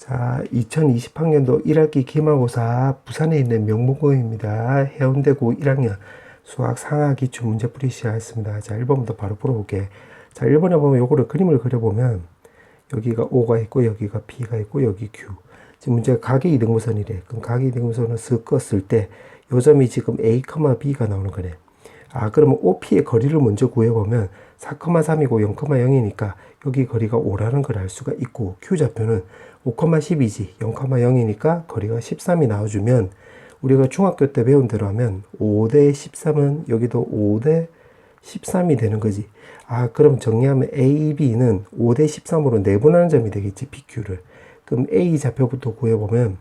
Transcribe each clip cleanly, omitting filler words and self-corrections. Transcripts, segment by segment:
자, 2020학년도 1학기 기말고사 부산에 있는 명문고입니다. 해운대고 1학년 수학 상하 기출 문제풀이 시작했습니다. 자, 1번부터 바로 풀어볼게. 자, 1번에 보면 요거를 그림을 그려보면 여기가 O가 있고 여기가 B가 있고 여기 Q. 지금 문제가 각의 이등분선이래. 그럼 각의 이등분선을 쓱 껐을 때 요 점이 지금 A, B가 나오는 거네. 아, 그러면 OP의 거리를 먼저 구해보면 4,3이고 0,0이니까 여기 거리가 5라는 걸 알 수가 있고, Q좌표는 5,12지 0,0이니까 거리가 13이 나와주면 우리가 중학교 때 배운 대로 하면 5대 13은 여기도 5대 13이 되는 거지. 아, 그럼 정리하면 A, B는 5대 13으로 내분하는 점이 되겠지, PQ를. 그럼 A 좌표부터 구해보면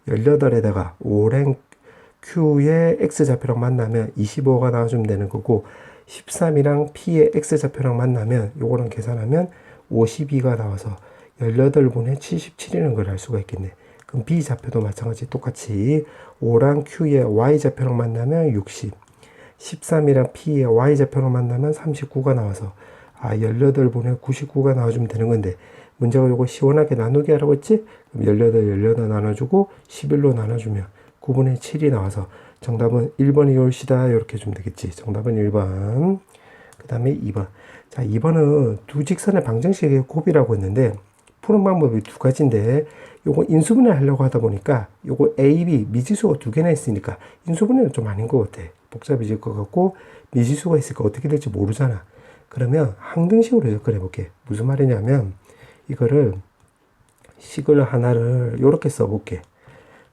18에다가 5랭 Q의 X좌표랑 만나면 25가 나와주면 되는 거고, 13이랑 P의 X좌표랑 만나면 요거랑 계산하면 52가 나와서 18분의 77이라는 걸 알 수가 있겠네. 그럼 B좌표도 마찬가지 똑같이 5랑 Q의 Y좌표랑 만나면 60, 13이랑 P의 Y좌표랑 만나면 39가 나와서 18분의 99가 나와주면 되는 건데, 문제가 요거 시원하게 나누기 하라고 했지? 그럼 18 나눠주고 11로 나눠주면 9분의 7이 나와서 정답은 1번이 올시다 이렇게 주면 되겠지. 정답은 1번. 그 다음에 2번. 자, 2번은 두 직선의 방정식의 곱이라고 했는데 푸는 방법이 두 가지인데, 요거 인수분해 하려고 하다 보니까 요거 A, B 미지수가 두 개나 있으니까 인수분해는 좀 아닌 것 같아. 복잡해질 것 같고 미지수가 있으니까 어떻게 될지 모르잖아. 그러면 항등식으로 접근해 볼게. 무슨 말이냐면 이거를 식을 하나를 이렇게 써볼게.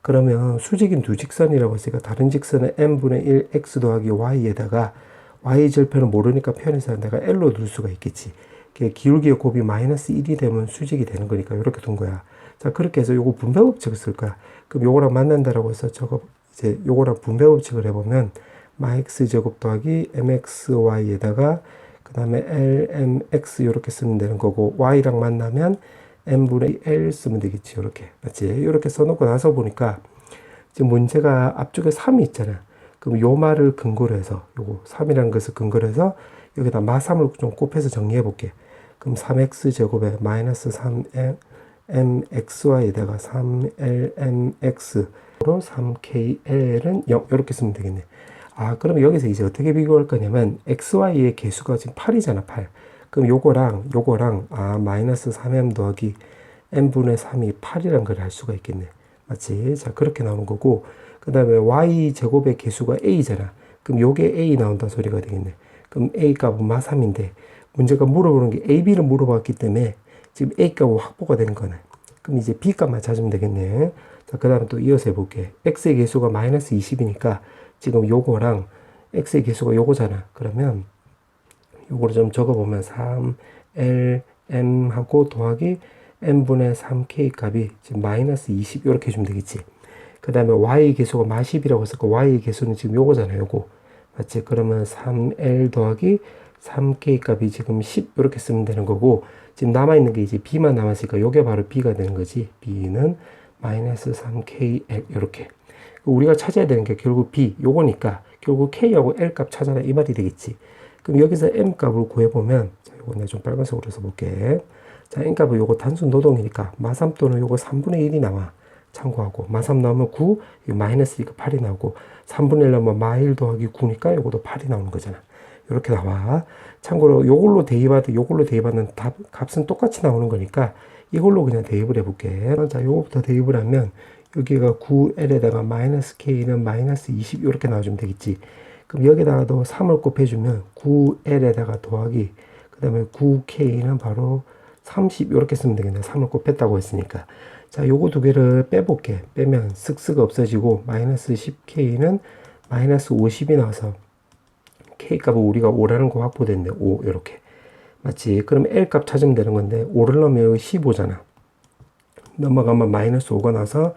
그러면 수직인 두 직선이라고 했으니까 다른 직선은 n분의 1 x 더하기 y에다가 y 절편은 모르니까 편해서 내가 L로 둘 수가 있겠지. 기울기의 곱이 마이너스 1이 되면 수직이 되는 거니까 이렇게 둔 거야. 자, 그렇게 해서 요거 분배법칙을 쓸 거야. 그럼 요거랑 만난다라고 해서 저거 이제 요거랑 분배법칙을 해보면 마x 제곱 더하기 mxy에다가 그 다음에 lmx 이렇게 쓰면 되는 거고, y랑 만나면 n분의 L 쓰면 되겠지. 이렇게 맞지? 이렇게 써놓고 나서 보니까 지금 문제가 앞쪽에 3이 있잖아. 그럼 요 말을 근거로 해서 요거 3이라는 것을 근거로 해서 여기다 마3을 좀 곱해서 정리해 볼게. 그럼 3x 제곱에 마이너스 3mxy에다가 3lmx로 3kl은 0 이렇게 쓰면 되겠네. 아, 그럼 여기서 이제 어떻게 비교할 거냐면 xy의 개수가 지금 8이잖아. 8. 그럼 요거랑 마이너스 3m 더하기 n분의 3이 8이란 걸 알 수가 있겠네. 맞지? 자, 그렇게 나오는 거고, 그 다음에 y 제곱의 개수가 a잖아. 그럼 요게 a 나온다 소리가 되겠네. 그럼 a 값은 마3인데 문제가 물어보는 게 a, b를 물어봤기 때문에 지금 a 값은 확보가 되는 거네. 그럼 이제 b 값만 찾으면 되겠네. 자, 그 다음에 또 이어서 해볼게. x의 개수가 마이너스 20이니까 지금 요거랑 x의 개수가 요거잖아. 그러면 요거를 좀 적어보면 3lm하고 더하기 n분의 3k 값이 지금 마이너스 20 이렇게 해주면 되겠지. 그 다음에 y 개수가 마10이라고 했을까. y 개수는 지금 요거잖아요. 요거 맞지? 그러면 3l 더하기 3k 값이 지금 10 이렇게 쓰면 되는 거고, 지금 남아있는 게 이제 b만 남았으니까 요게 바로 b가 되는 거지. b는 마이너스 3kl 이렇게. 우리가 찾아야 되는 게 결국 b 요거니까 결국 k하고 l 값 찾아라 이 말이 되겠지. 그럼 여기서 m 값을 구해보면, 자, 요거 내가 좀 빨간색으로 써볼게. 자, m 값은 요거 단순 노동이니까 마3 또는 요거 3분의 1이 나와. 참고하고 마3 나오면 9, 이거 마이너스니까 8이 나오고 3분의 1 나오면 마1 더하기 9니까 요것도 8이 나오는 거잖아. 이렇게 나와. 참고로 요걸로 대입하는 답 값은 똑같이 나오는 거니까 이걸로 그냥 대입을 해볼게. 자, 요거부터 대입을 하면 여기가 9l에다가 마이너스 k는 마이너스 20 이렇게 나와주면 되겠지. 그럼 여기다가도 3을 곱해주면 9l에다가 더하기 그 다음에 9k는 바로 30 이렇게 쓰면 되겠네. 3을 곱했다고 했으니까. 자, 요거 두 개를 빼볼게. 빼면 쓱쓱 없어지고 마이너스 10k는 마이너스 50이 나와서 k 값은 우리가 5라는 거 확보됐네. 5 이렇게 맞지? 그럼 l 값 찾으면 되는 건데 5를 넣으면 여기 15잖아. 넘어가면 마이너스 5가 나와서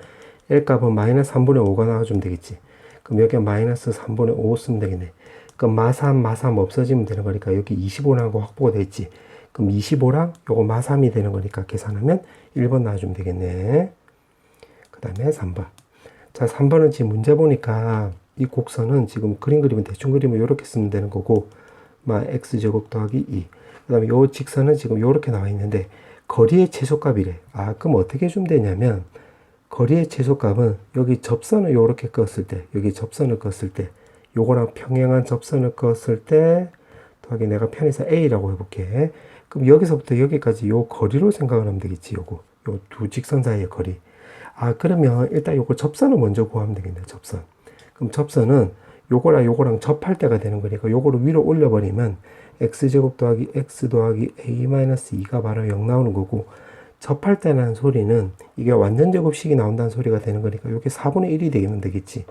l 값은 마이너스 3분의 5가 나와주면 되겠지. 그럼 여기 마이너스 3분의 5 쓰면 되겠네. 그럼 마3 없어지면 되는 거니까 여기 25라는 거 확보가 됐지. 그럼 25랑 요거 마3이 되는 거니까 계산하면 1번 나와주면 되겠네. 그 다음에 3번. 자, 3번은 지금 문제 보니까 이 곡선은 지금 그림 그리면 대충 그리면 이렇게 쓰면 되는 거고, x제곱 더하기 2. 그 다음에 요 직선은 지금 요렇게 나와 있는데 거리의 최소값이래. 아, 그럼 어떻게 주면 되냐면, 거리의 최소값은 여기 접선을 요렇게 껐을 때, 여기 접선을 껐을 때, 요거랑 평행한 접선을 껐을 때, 더하기 내가 편에서 A라고 해볼게. 그럼 여기서부터 여기까지 요 거리로 생각을 하면 되겠지, 요거. 요 두 직선 사이의 거리. 아, 그러면 일단 요거 접선을 먼저 구하면 되겠네, 접선. 그럼 접선은 요거랑 요거랑 접할 때가 되는 거니까 요거를 위로 올려버리면 x제곱 더하기 x 더하기 a-2가 바로 0 나오는 거고, 접할 때라는 소리는 이게 완전 제곱식이 나온다는 소리가 되는 거니까 이게 4분의 1이 되면 되겠지.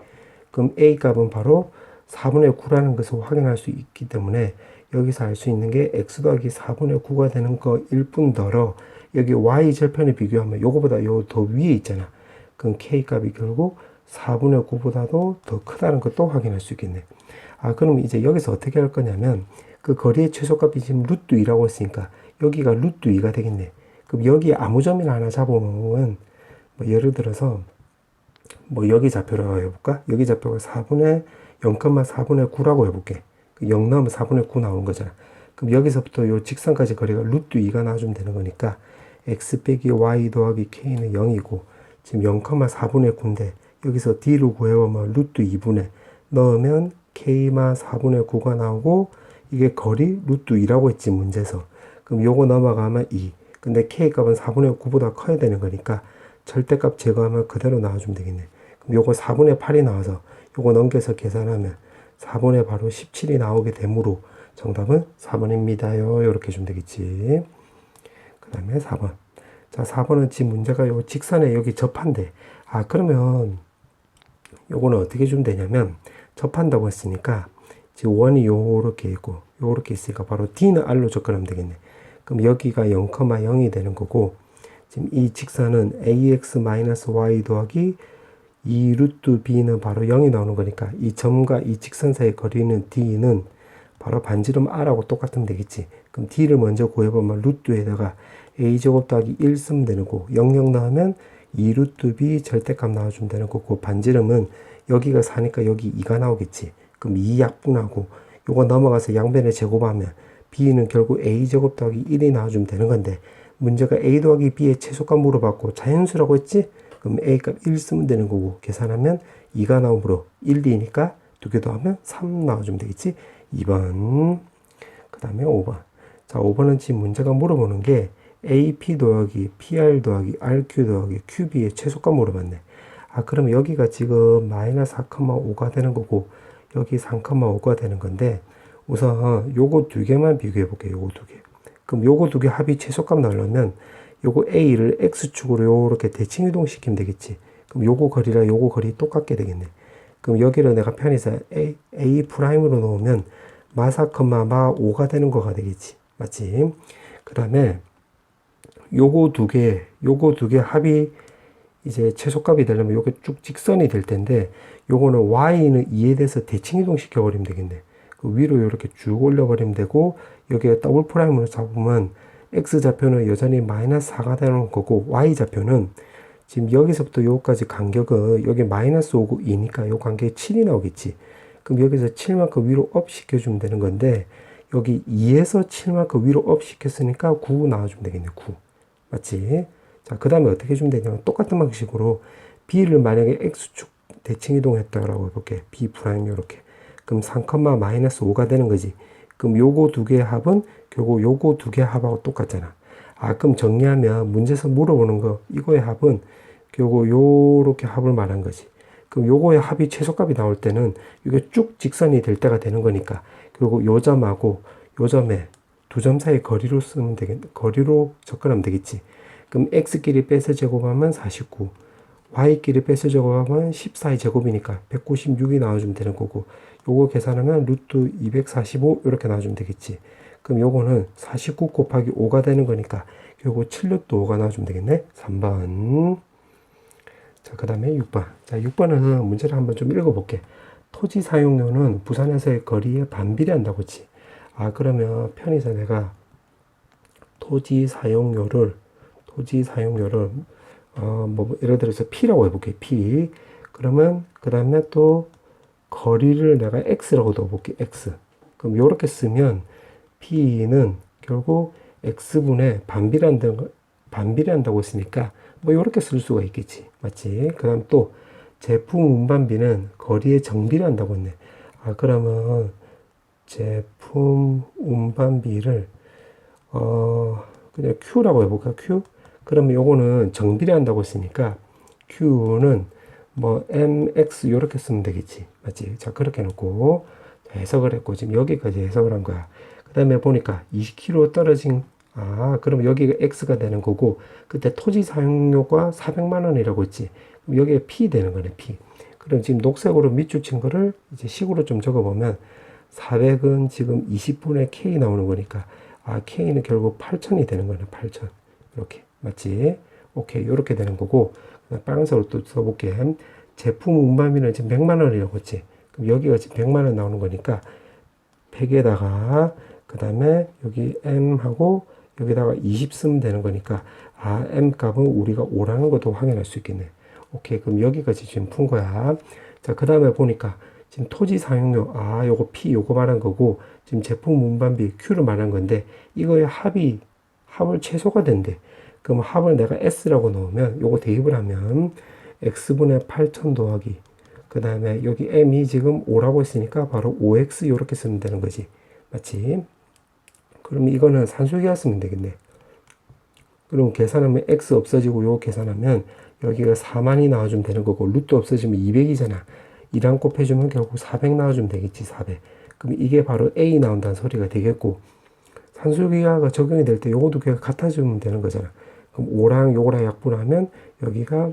그럼 a 값은 바로 4분의 9라는 것을 확인할 수 있기 때문에 여기서 알 수 있는 게 x 더하기 4분의 9가 되는 거일 뿐더러, 여기 y 절편을 비교하면 요거보다 요 더 위에 있잖아. 그럼 k 값이 결국 4분의 9보다도 더 크다는 것도 확인할 수 있겠네. 아, 그럼 이제 여기서 어떻게 할 거냐면, 그 거리의 최소값이 지금 루트 2라고 했으니까 여기가 루트 2가 되겠네. 그럼 여기 아무 점이나 하나 잡아보면, 뭐 예를 들어서 뭐 여기 좌표라고 해볼까? 여기 좌표가 0,4분의 9라고 해볼게. 0 넣으면 4분의 9 나오는 거잖아. 그럼 여기서부터 요 직선까지 거리가 루트 2가 나와주면 되는 거니까 x 빼기 y 더하기 k는 0이고, 지금 0,4분의 9인데 여기서 d를 구해보면 루트 2분의 넣으면 k마 4분의 9가 나오고, 이게 거리 루트 2라고 했지, 문제에서. 그럼 요거 넘어가면 2. 근데 k 값은 4분의 9보다 커야 되는 거니까 절대값 제거하면 그대로 나와주면 되겠네. 그럼 요거 4분의 8이 나와서 요거 넘겨서 계산하면 4분의 바로 17이 나오게 되므로 정답은 4번입니다요. 이렇게 주면 되겠지. 그 다음에 4번. 자, 4번은 지금 문제가 요 직선에 여기 접한대. 아, 그러면 요거는 어떻게 주면 되냐면, 접한다고 했으니까 지금 원이 요렇게 있고 요렇게 있으니까 바로 D는 R로 접근하면 되겠네. 그럼 여기가 0,0이 되는 거고, 지금 이 직선은 ax-y 더하기 2 루트 b는 바로 0이 나오는 거니까 이 점과 이 직선 사이의 거리는 d는 바로 반지름 r하고 똑같으면 되겠지. 그럼 d를 먼저 구해보면 루트에다가 a제곱 더하기 1 쓰면 되는 거고, 0 나오면 2 루트 b 절대값 나와주면 되는 거고, 반지름은 여기가 4니까 여기 2가 나오겠지. 그럼 2 약분하고 요거 넘어가서 양변에 제곱하면 b는 결국 a제곱 더하기 1이 나와주면 되는 건데, 문제가 a 더하기 b의 최소값 물어봤고 자연수라고 했지? 그럼 a 값 1 쓰면 되는 거고, 계산하면 2가 나오므로 1, 2니까 두 개 더하면 3 나와주면 되겠지? 2번. 그 다음에 5번. 자, 5번은 지금 문제가 물어보는 게 AP 더하기 PR 더하기 RQ 더하기 QB의 최소값 물어봤네. 아, 그러면 여기가 지금 마이너스 4,5가 되는 거고 여기 3,5가 되는 건데, 우선 요거 두 개만 비교해 볼게요. 요거 두 개. 그럼 요거 두 개 합이 최소값 나오려면 요거 A를 X축으로 요렇게 대칭 이동시키면 되겠지. 그럼 요거 거리랑 요거 거리 똑같게 되겠네. 그럼 여기를 내가 편의상 A 프라임으로 놓으면 마4, 마5가 되는 거가 되겠지. 맞지? 그 다음에 요거 두 개 합이 이제 최소값이 되려면 요게 쭉 직선이 될 텐데, 요거는 y는 2에 대해서 대칭 이동시켜 버리면 되겠네. 그 위로 이렇게 쭉 올려버리면 되고, 여기에 더블 프라임으로 잡으면 x좌표는 여전히 마이너스 4가 되는 거고, y좌표는 지금 여기서부터 여기까지 간격은 여기 마이너스 5고 2니까 요 간격이 7이 나오겠지. 그럼 여기서 7만큼 위로 업 시켜주면 되는 건데, 여기 2에서 7만큼 위로 업 시켰으니까 9 나와주면 되겠네. 9. 맞지? 자, 그 다음에 어떻게 해주면 되냐면 똑같은 방식으로 b를 만약에 x축 대칭 이동했다라고 해볼게. b 프라임 요렇게. 그럼 3, 마이너스 5가 되는 거지. 그럼 요거 두 개의 합은 결국 요거 두 개의 합하고 똑같잖아. 아, 그럼 정리하면 문제에서 물어보는 거 이거의 합은 결국 요렇게 합을 말한 거지. 그럼 요거의 합이 최소값이 나올 때는 이게 쭉 직선이 될 때가 되는 거니까 결국 요 점하고 요 점에 두 점 사이 거리로 쓰면 거리로 접근하면 되겠지. 그럼 x끼리 빼서 제곱하면 49, y끼리 빼서 제곱하면 14의 제곱이니까 196이 나와주면 되는 거고, 요거 계산하면 루트 245 이렇게 나와주면 되겠지. 그럼 요거는 49 곱하기 5가 되는 거니까 결국 7루트 5가 나와주면 되겠네. 3번. 자, 그 다음에 6번. 자, 6번은 문제를 한번 좀 읽어볼게. 토지 사용료는 부산에서의 거리에 반비례한다고 했지. 아, 그러면 편의서 내가 토지 사용료를 뭐 예를 들어서 P라고 해볼게. P. 그러면 그 다음에 또 거리를 내가 X라고 넣어볼게. X. 그럼 요렇게 쓰면 P는 결국 X분의 반비례한다는 거, 반비례한다고 했으니까 뭐 이렇게 쓸 수가 있겠지. 맞지? 그 다음 또 제품 운반비는 거리에 정비례한다고 했네. 그러면 제품 운반비를 그냥 Q라고 해볼까? Q? 그러면 요거는 정비례한다고 했으니까 Q는 뭐 MX 요렇게 쓰면 되겠지. 맞지? 자, 그렇게 해놓고 해석을 했고 지금 여기까지 해석을 한 거야. 그 다음에 보니까 20km 떨어진 그럼 여기가 X가 되는 거고 그때 토지 사용료가 400만 원이라고 했지. 그럼 여기에 P 되는 거네, P. 그럼 지금 녹색으로 밑줄 친 거를 이제 식으로 좀 적어보면 400은 지금 20분의 K 나오는 거니까 K는 결국 8천이 되는 거네, 8천. 이렇게. 맞지? 오케이. 요렇게 되는 거고 빨간색으로 또 써볼게. 제품 운반비는 지금 100만 원이라고 했지. 그럼 여기가 지금 100만 원 나오는 거니까 100에다가 그 다음에 여기 M하고 여기다가 20 쓰면 되는 거니까 M 값은 우리가 5라는 것도 확인할 수 있겠네. 오케이. 그럼 여기까지 지금 푼 거야. 자, 그 다음에 보니까 지금 토지 사용료 요거 P 요거 말한 거고 지금 제품 운반비 Q를 말한 건데 이거의 합을 최소가 된대. 그럼 합을 내가 S라고 넣으면 요거 대입을 하면 X분의 8천 더하기 그 다음에 여기 M이 지금 5라고 했으니까 바로 5X 요렇게 쓰면 되는 거지. 맞지? 그럼 이거는 산술기하 쓰면 되겠네. 그럼 계산하면 X 없어지고 요 계산하면 여기가 4만이 나와주면 되는 거고 루트 없어지면 200이잖아. 2랑 곱해주면 결국 400 나와주면 되겠지. 400. 그럼 이게 바로 A 나온다는 소리가 되겠고 산술기하가 적용이 될 때 요거 두 개가 같아지면 되는 거잖아. 그럼 5랑 요거랑 약분하면 여기가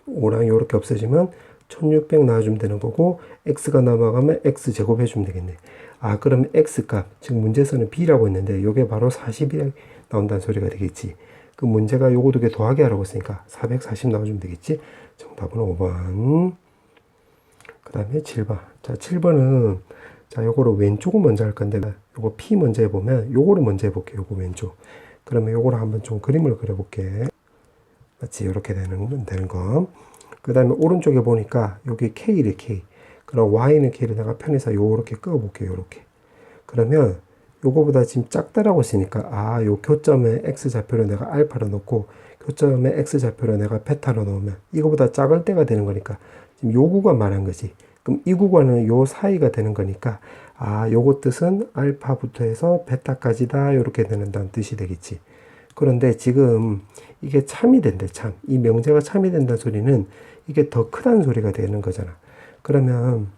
5랑 요렇게 없어지면 1600 나와주면 되는 거고 X가 남아가면 X 제곱해주면 되겠네. 그러면 X값 지금 문제에서는 B라고 했는데 요게 바로 40이 나온다는 소리가 되겠지. 그 문제가 요거 두 개 더하기 하라고 했으니까 440 나와주면 되겠지. 정답은 5번. 그 다음에 7번. 자, 7번은 자, 요거를 왼쪽을 먼저 할 건데 요거 P 먼저 해보면 요거를 먼저 해볼게. 요거 왼쪽. 그러면 요거를 한번 좀 그림을 그려볼게. 맞지? 이렇게 되는 거. 그 다음에 오른쪽에 보니까 여기 K래, K. 그럼 Y는 K를 내가 편해서 요렇게 끄어볼게요. 요렇게. 그러면 요거보다 지금 작다라고 했으니까 요 교점에 X좌표로 내가 알파로 넣고 교점에 X좌표로 내가 베타로 넣으면 이거보다 작을 때가 되는 거니까 지금 요 구간 말한 거지. 그럼 이 구간은 요 사이가 되는 거니까 요거 뜻은 알파부터 해서 베타까지다 요렇게 되는다는 뜻이 되겠지. 그런데 지금 이게 참이 된대, 참. 이 명제가 참이 된다는 소리는 이게 더 크다는 소리가 되는 거잖아. 그러면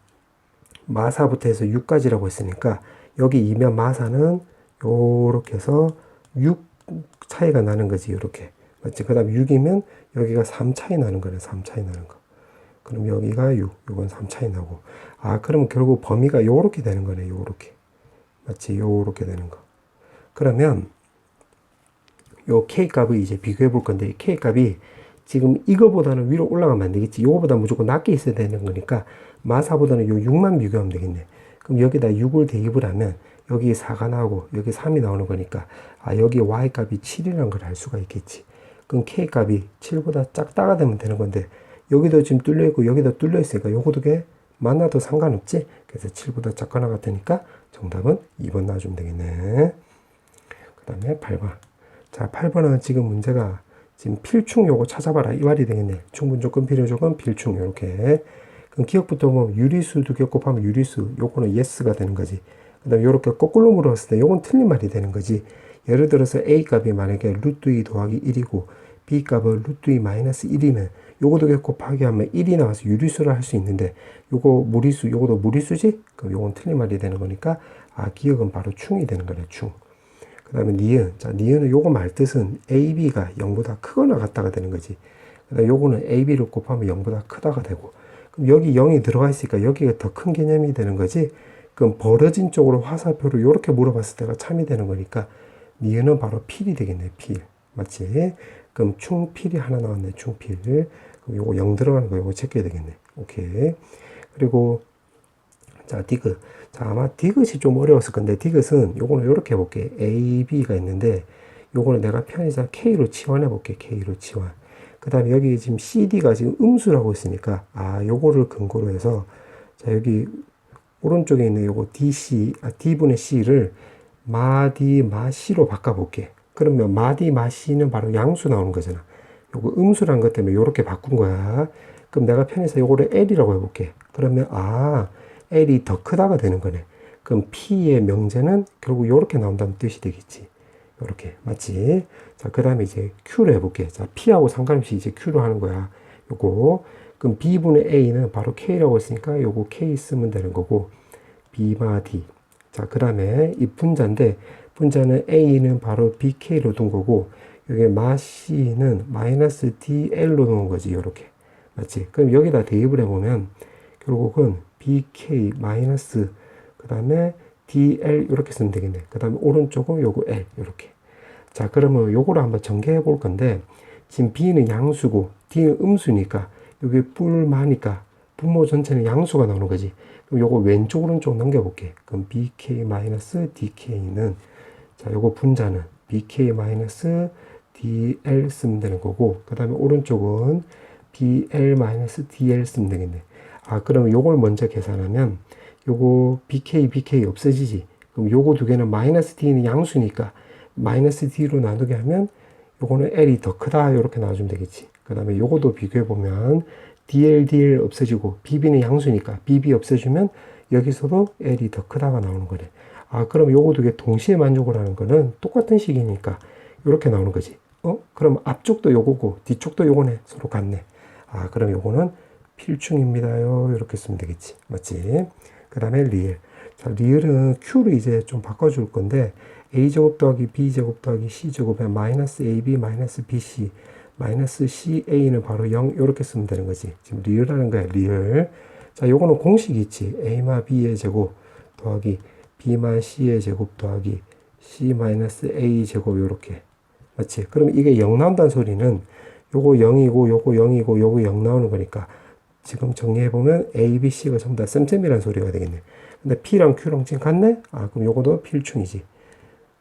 마사부터 해서 6까지라고 했으니까 여기 이면 마사는 요렇게 해서 6 차이가 나는 거지, 요렇게. 맞지? 그 다음 6이면 여기가 3 차이 나는 거네, 3 차이 나는 거. 그럼 여기가 6, 요건 3 차이 나고. 그러면 결국 범위가 요렇게 되는 거네, 요렇게. 맞지? 요렇게 되는 거. 그러면 요 K 값을 이제 비교해 볼 건데 K 값이 지금 이거보다는 위로 올라가면 안 되겠지. 요거보다 무조건 낮게 있어야 되는 거니까 마사보다는 요 6만 비교하면 되겠네. 그럼 여기다 6을 대입을 하면 여기 4가 나오고 여기 3이 나오는 거니까 여기 Y 값이 7이라는 걸 알 수가 있겠지. 그럼 K 값이 7보다 작다가 되면 되는 건데 여기도 지금 뚫려 있고 여기도 뚫려 있으니까 요거 두 개 만나도 상관없지. 그래서 7보다 작거나 같으니까 정답은 2번 나와주면 되겠네. 그 다음에 8번. 자, 8번은 지금 문제가 지금 필충 요거 찾아봐라 이 말이 되겠네. 충분 조건 필요 조건 필충 요렇게. 그럼 기억부터 보면 유리수 두 개 곱하면 유리수 요거는 yes가 되는 거지. 그 다음에 요렇게 거꾸로 물었을 때 요건 틀린 말이 되는 거지. 예를 들어서 a 값이 만약에 루트 2 더하기 1이고 b 값은 루트 2 마이너스 1이면 요거 두 개 곱하기 하면 1이 나와서 유리수를 할 수 있는데 요거 무리수 요거도 무리수지? 그럼 요건 틀린 말이 되는 거니까 기억은 바로 충이 되는 거네, 충. 그 다음에 니은. 자, 니은은 요거 말뜻은 AB가 0보다 크거나 같다가 되는 거지. 그 다음에 요거는 AB를 곱하면 0보다 크다가 되고. 그럼 여기 0이 들어가 있으니까 여기가 더 큰 개념이 되는 거지. 그럼 벌어진 쪽으로 화살표로 요렇게 물어봤을 때가 참이 되는 거니까 니은은 바로 필이 되겠네, 필. 맞지? 그럼 충필이 하나 나왔네, 충필. 그럼 요거 0 들어가는 거 요거 체크해야 되겠네. 오케이. 그리고 자, 디귿. 자, 아마 디귿이 좀 어려웠을 건데, 디귿은 요거는 요렇게 해볼게. A, B가 있는데, 요거는 내가 편의상 K로 치환해볼게. K로 치환. 그 다음에 여기 지금 CD가 지금 음수라고 했으니까, 요거를 근거로 해서, 자, 여기 오른쪽에 있는 요거 DC, D분의 C를 마디, 마C로 바꿔볼게. 그러면 마디 마시는 바로 양수 나오는 거잖아. 요거 음수란 것 때문에 요렇게 바꾼 거야. 그럼 내가 편해서 요거를 L이라고 해볼게. 그러면 L이 더 크다가 되는 거네. 그럼 P의 명제는 결국 요렇게 나온다는 뜻이 되겠지. 요렇게 맞지? 자, 그 다음에 이제 Q를 해볼게. 자, P하고 상관없이 이제 Q로 하는 거야. 요거. 그럼 B분의 A는 바로 K라고 했으니까 요거 K 쓰면 되는 거고, B마 D. 자, 그 다음에 이 분자인데, 분자는 A는 바로 BK로 둔 거고, 여기 마 C는 마이너스 DL로 놓은 거지, 요렇게. 맞지? 그럼 여기다 대입을 해보면, 결국은 BK 마이너스, 그 다음에 DL 이렇게 쓰면 되겠네. 그 다음에 오른쪽은 요거 L 이렇게. 자, 그러면 요거를 한번 전개해 볼 건데, 지금 B는 양수고 D는 음수니까 여기 뿔마니까 분모 전체는 양수가 나오는 거지. 그럼 요거 왼쪽 오른쪽 넘겨볼게. 그럼 BK-DK는 자, 요거 분자는 BK-DL 쓰면 되는 거고, 그 다음에 오른쪽은 BL-DL 쓰면 되겠네. 그러면 요걸 먼저 계산하면 요거 BK 없어지지. 그럼 요거 두 개는 마이너스 D는 양수니까 마이너스 D로 나누게 하면 요거는 L이 더 크다 이렇게 나와주면 되겠지. 그 다음에 요거도 비교해보면 DL 없어지고 BB는 양수니까 BB 없애주면 여기서도 L이 더 크다가 나오는 거네. 그럼 요거 두 개 동시에 만족을 하는 거는 똑같은 식이니까 이렇게 나오는 거지. 그럼 앞쪽도 요거고 뒤쪽도 요거네. 서로 같네. 그럼 요거는 필충입니다요. 이렇게 쓰면 되겠지. 맞지? 그 다음에 리을. 자, 리을은 Q를 이제 좀 바꿔줄 건데, A제곱 더하기 B제곱 더하기 C제곱에 마이너스 AB 마이너스 BC 마이너스 CA는 바로 0 이렇게 쓰면 되는 거지. 지금 리을하는 거야, 리을. 자, 요거는 공식이 있지. A마 B의 제곱 더하기 B마 C의 제곱 더하기 C 마이너스 A 제곱 요렇게. 맞지? 그럼 이게 0 나온다는 소리는 요거 0이고 요거 0이고 요거 0 나오는 거니까 지금 정리해보면 A, B, C가 전부 다 쌤쌤이라는 소리가 되겠네. 근데 P랑 Q랑 지금 같네? 그럼 요거도 필충이지.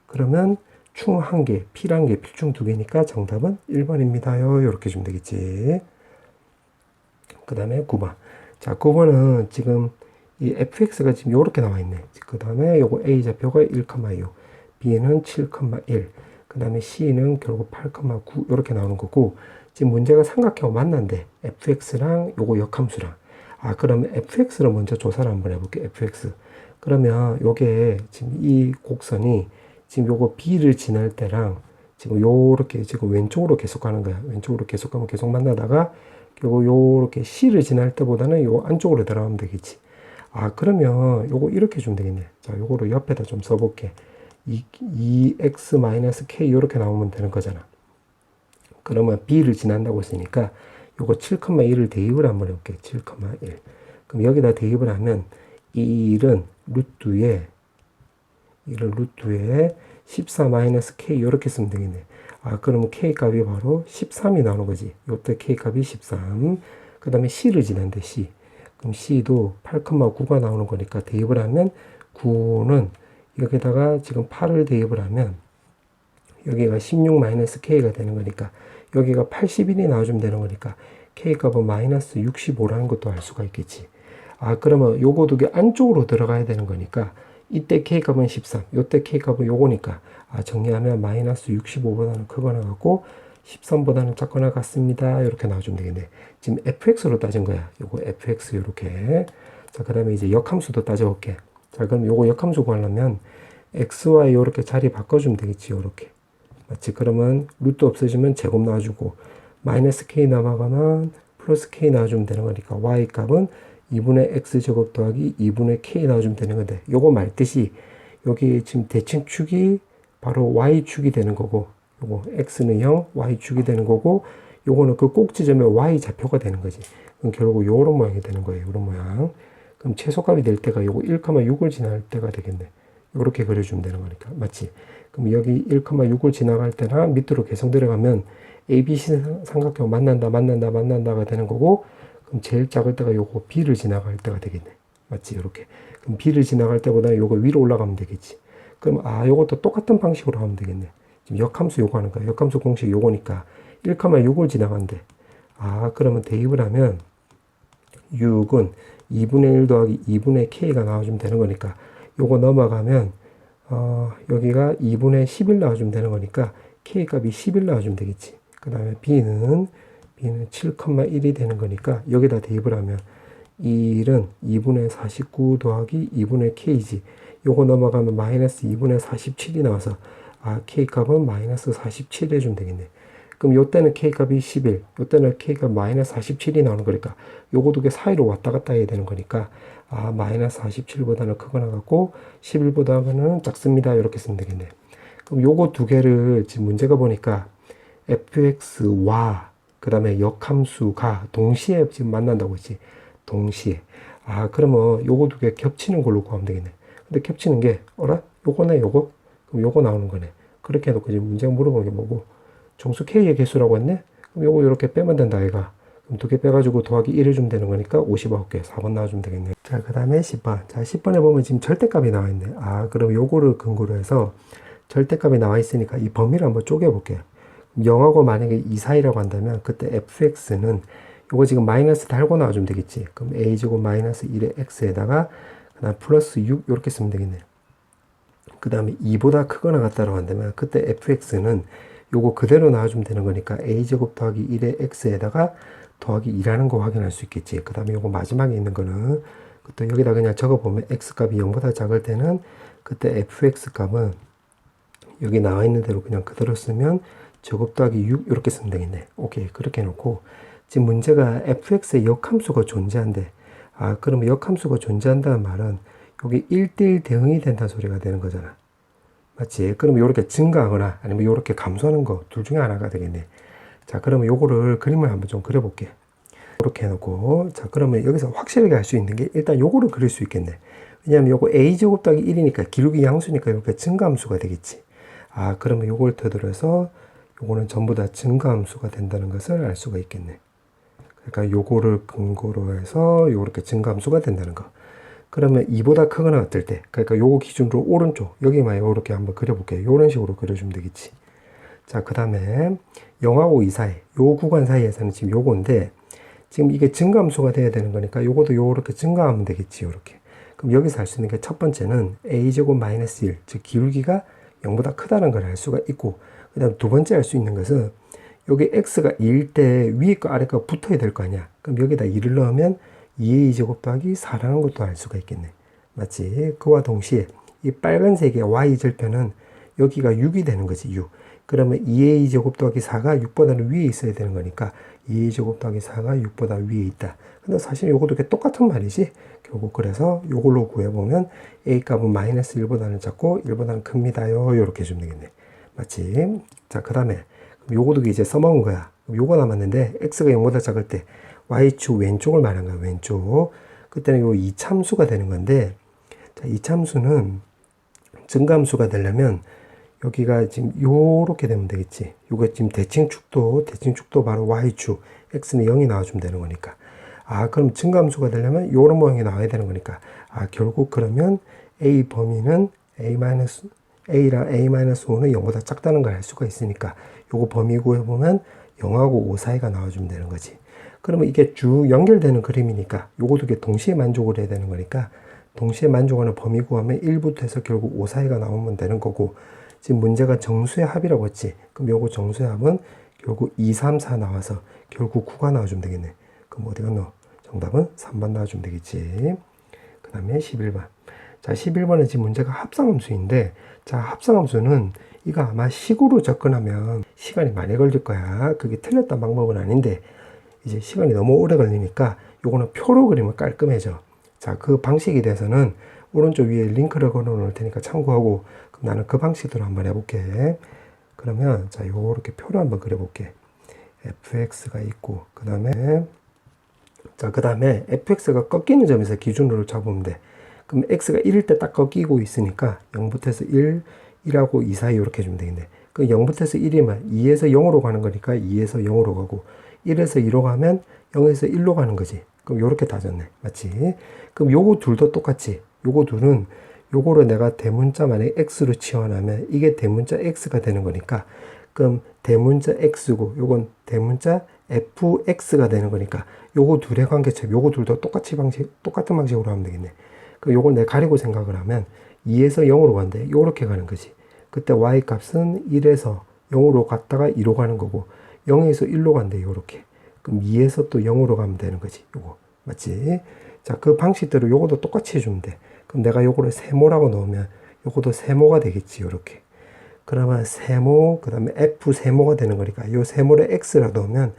그러면 충 1개, P랑 개, 필충 2개니까 정답은 1번입니다요. 이렇게 주면 되겠지. 그 다음에 9번. 자, 9번은 지금 이 fx가 지금 요렇게 나와 있네. 그 다음에 요거 A 좌표가 1,6, B는 7,1, 그 다음에 C는 결국 8,9 이렇게 나오는 거고, 지금 문제가 삼각형하고 만난대. fx랑 요거 역함수랑. 그러면 fx를 먼저 조사를 한번 해볼게. fx. 그러면 요게 지금 이 곡선이 지금 요거 b를 지날 때랑 지금 요렇게 지금 왼쪽으로 계속 가는 거야. 왼쪽으로 계속 가면 계속 만나다가 결국 요렇게 c를 지날 때보다는 요 안쪽으로 들어가면 되겠지. 그러면 요거 이렇게 주면 되겠네. 자, 요거를 옆에다 좀 써볼게. 2x-k 요렇게 나오면 되는 거잖아. 그러면 b를 지난다고 했으니까 요거 7,1을 대입을 한번 해볼게. 7,1. 그럼 여기다 대입을 하면 이 1은 루트에 14-k 이렇게 쓰면 되겠네. 그러면 k 값이 바로 13이 나오는 거지. 요때 k 값이 13. 그 다음에 c를 지난대, c. 그럼 c도 8,9가 나오는 거니까 대입을 하면 9는 여기다가 지금 8을 대입을 하면 여기가 16-k가 되는 거니까 여기가 81이 나와주면 되는 거니까 k 값은 마이너스 65라는 것도 알 수가 있겠지. 그러면 요거 두 개 안쪽으로 들어가야 되는 거니까 이때 k 값은 13, 요때 k 값은 요거니까 정리하면 마이너스 65보다는 크거나 같고 13보다는 작거나 같습니다. 이렇게 나와주면 되겠네. 지금 fx로 따진 거야. 요거 fx 요렇게. 자, 그 다음에 이제 역함수도 따져볼게. 자, 그럼 요거 역함수 구하려면 xy 요렇게 자리 바꿔주면 되겠지. 요렇게. 맞지? 그러면 루트 없어지면 제곱 나와주고 마이너스 k 남아가면 플러스 k 나와주면 되는 거니까 y 값은 2분의 x제곱 더하기 2분의 k 나와주면 되는 건데, 요거 말뜻이 여기 지금 대칭축이 바로 y축이 되는 거고, 요거 x는 0, y축이 되는 거고, 요거는 그 꼭지점에 y좌표가 되는 거지. 그럼 결국 요런 모양이 되는 거예요. 요런 모양. 그럼 최소값이 될 때가 요거 1,6을 지날 때가 되겠네. 요렇게 그려주면 되는 거니까. 맞지? 그럼 여기 1,6을 지나갈 때나 밑으로 계속 들어가면 ABC 삼각형 만난다가 되는 거고, 그럼 제일 작을 때가 요거 B를 지나갈 때가 되겠네. 맞지? 요렇게. 그럼 B를 지나갈 때보다 요거 위로 올라가면 되겠지. 그럼 요것도 똑같은 방식으로 하면 되겠네. 지금 역함수 요거 하는 거야. 역함수 공식 요거니까 1,6을 지나간대. 그러면 대입을 하면 6은 2분의 1 더하기 2분의 k가 나와주면 되는 거니까 요거 넘어가면 여기가 2분의 10일 나와주면 되는 거니까 K 값이 10일 나와주면 되겠지. 그 다음에 B는 7,1이 되는 거니까 여기다 대입을 하면 1은 2분의 49 더하기 2분의 K지. 요거 넘어가면 마이너스 2분의 47이 나와서 K 값은 마이너스 47 해주면 되겠네. 그럼 요때는 K 값이 11, 요때는 K 값 마이너스 47이 나오는 거니까 요거 두 개 사이로 왔다 갔다 해야 되는 거니까 마이너스 47보다는 크거나 같고 11보다는 작습니다. 이렇게 쓰면 되겠네. 그럼 요거 두 개를 지금 문제가 보니까 fx와 그 다음에 역함수가 동시에 지금 만난다고 했지. 동시에. 그러면 요거 두 개 겹치는 걸로 구하면 되겠네. 근데 겹치는 게 요거네 요거? 그럼 요거 나오는 거네. 그렇게 해놓고 지금 문제가 물어보는 게 뭐고 정수 K의 개수라고 했네? 그럼 요거 이렇게 빼면 된다 아이가. 그럼 두 개 빼가지고 더하기 1 해주면 되는 거니까 59개 4번 나와주면 되겠네. 자, 그 다음에 10번. 자, 10번에 보면 지금 절대값이 나와 있네. 그럼 요거를 근거로 해서 절대값이 나와 있으니까 이 범위를 한번 쪼개볼게요. 0하고 만약에 2 사이라고 한다면 그때 fx는 요거 지금 마이너스 달고 나와주면 되겠지. 그럼 a제곱 마이너스 1의 x에다가 그 다음 플러스 6 이렇게 쓰면 되겠네. 그 다음에 2보다 크거나 같다고 한다면 그때 fx는 요거 그대로 나와주면 되는 거니까 a제곱 더하기 1의 x에다가 더하기 2라는 거 확인할 수 있겠지. 그 다음에 요거 마지막에 있는 거는 그때 여기다 그냥 적어보면 x값이 0보다 작을 때는 그때 fx 값은 여기 나와 있는 대로 그냥 그대로 쓰면 제곱 더하기 6 이렇게 쓰면 되겠네. 오케이. 그렇게 해놓고 지금 문제가 fx의 역함수가 존재한대. 그러면 역함수가 존재한다는 말은 여기 1대1 대응이 된다는 소리가 되는 거잖아. 맞지? 그러면 이렇게 증가하거나 아니면 이렇게 감소하는 거 둘 중에 하나가 되겠네. 자, 그러면 요거를 그림을 한번 좀 그려볼게. 이렇게 해놓고 자, 그러면 여기서 확실하게 알 수 있는 게 일단 요거를 그릴 수 있겠네. 왜냐하면 요거 a제곱 더하기 1이니까 기울기 양수니까 이렇게 증가함수가 되겠지. 그러면 요걸 토대로 요거는 전부 다 증가함수가 된다는 것을 알 수가 있겠네. 그러니까 요거를 근거로 해서 요렇게 증가함수가 된다는 거. 그러면 2보다 크거나 같을 때, 그러니까 요거 기준으로 오른쪽, 여기만 요렇게 한번 그려볼게요. 요런 식으로 그려주면 되겠지. 자, 그 다음에 0하고 2 사이, 요 구간 사이에서는 지금 요건데, 지금 이게 증가함수가 돼야 되는 거니까 요것도 요렇게 증가하면 되겠지, 요렇게. 그럼 여기서 알 수 있는 게 첫 번째는 a제곱 마이너스 1, 즉 기울기가 0보다 크다는 걸 알 수가 있고, 그 다음 두 번째 알 수 있는 것은 여기 x가 2일 때 위에 거 아래 거 붙어야 될 거 아니야. 그럼 여기다 2를 넣으면 2a 제곱 더하기 4라는 것도 알 수가 있겠네. 맞지? 그와 동시에 이 빨간색의 y 절편은 여기가 6이 되는 거지. 6. 그러면 2a 제곱 더하기 4가 6보다는 위에 있어야 되는 거니까 2a 제곱 더하기 4가 6보다 위에 있다. 근데 사실 요것도 똑같은 말이지. 결국 그래서 요걸로 구해보면 a 값은 마이너스 1보다는 작고 1보다는 큽니다요. 요렇게 해주면 되겠네. 맞지? 자, 그 다음에 요거도 이제 써먹은 거야. 요거 남았는데 x가 0보다 작을 때 y축 왼쪽을 말한 거야. 왼쪽. 그때는 요 이참수가 되는 건데, 자, 이참수는 증가함수가 되려면 여기가 지금 요렇게 되면 되겠지. 요거 지금 대칭축도 바로 y축, x는 0이 나와주면 되는 거니까. 그럼 증가함수가 되려면 요런 모양이 나와야 되는 거니까. 결국 그러면 a 범위는 a랑 a-5는 0보다 작다는 걸 알 수가 있으니까 요거 범위 구해보면 0하고 5 사이가 나와주면 되는 거지. 그러면 이게 쭉 연결되는 그림이니까 요거 두 개 동시에 만족을 해야 되는 거니까 동시에 만족하는 범위 구하면 1부터 해서 결국 5 사이가 나오면 되는 거고, 지금 문제가 정수의 합이라고 했지. 그럼 요거 정수의 합은 결국 2, 3, 4 나와서 결국 9가 나와주면 되겠네. 그럼 어디 갔노? 정답은 3번 나와주면 되겠지. 그 다음에 11번. 자, 11번은 지금 문제가 합성함수인데, 자, 합성함수는 이거 아마 식으로 접근하면 시간이 많이 걸릴 거야. 그게 틀렸던 방법은 아닌데, 이제 시간이 너무 오래 걸리니까 요거는 표로 그리면 깔끔해져. 자, 그 방식에 대해서는 오른쪽 위에 링크를 걸어 놓을 테니까 참고하고, 그럼 나는 그 방식대로 한번 해볼게. 그러면 자, 요렇게 표로 한번 그려볼게. fx가 있고, 그 다음에 fx가 꺾이는 점에서 기준으로 잡으면 돼. 그럼 x가 1일 때 딱 꺾이고 있으니까 0부터 해서 1하고 2 사이 이렇게 해주면 되겠네. 그 0부터 해서 1이면 2에서 0으로 가는 거니까 2에서 0으로 가고, 1에서 2로 가면 0에서 1로 가는 거지. 그럼 요렇게 다졌네. 맞지? 그럼 요거 둘도 똑같지. 요거 둘은 요거를 내가 대문자 만약에 x로 치환하면 이게 대문자 x가 되는 거니까, 그럼 대문자 x고 요건 대문자 fx가 되는 거니까 요거 둘의 관계처럼 요거 둘도 똑같은 방식으로 하면 되겠네. 그럼 요걸 내가 가리고 생각을 하면 2에서 0으로 간대. 요렇게 가는 거지. 그때 y 값은 1에서 0으로 갔다가 2로 가는 거고 0에서 1로 간대. 요렇게. 그럼 2에서 또 0으로 가면 되는 거지. 요거. 맞지? 자, 그 방식대로 요것도 똑같이 해주면 돼. 그럼 내가 요거를 세모라고 넣으면 요것도 세모가 되겠지. 요렇게. 그러면 세모, 그 다음에 f 세모가 되는 거니까 요 세모를 x라 넣으면